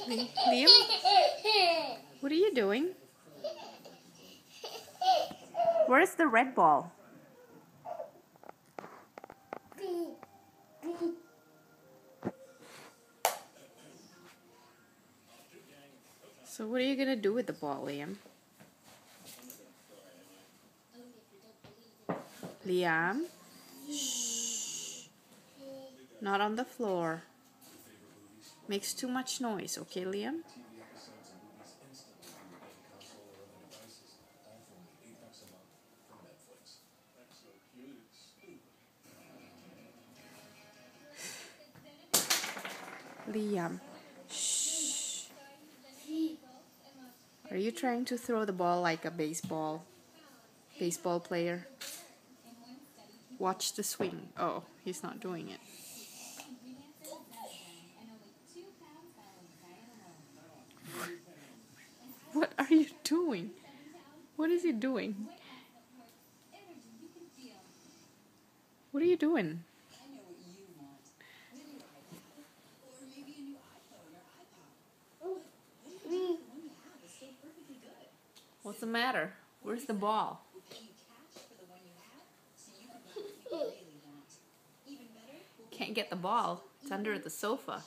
Liam, what are you doing? Where's the red ball? So what are you gonna do with the ball, Liam? Liam? Shh. Not on the floor. Makes too much noise, okay, Liam? Liam. Shh. Are you trying to throw the ball like a baseball player? Watch the swing. Oh, he's not doing it. What are you doing? What is he doing? What are you doing? What's the matter? Where's the ball? Can't get the ball. It's under the sofa.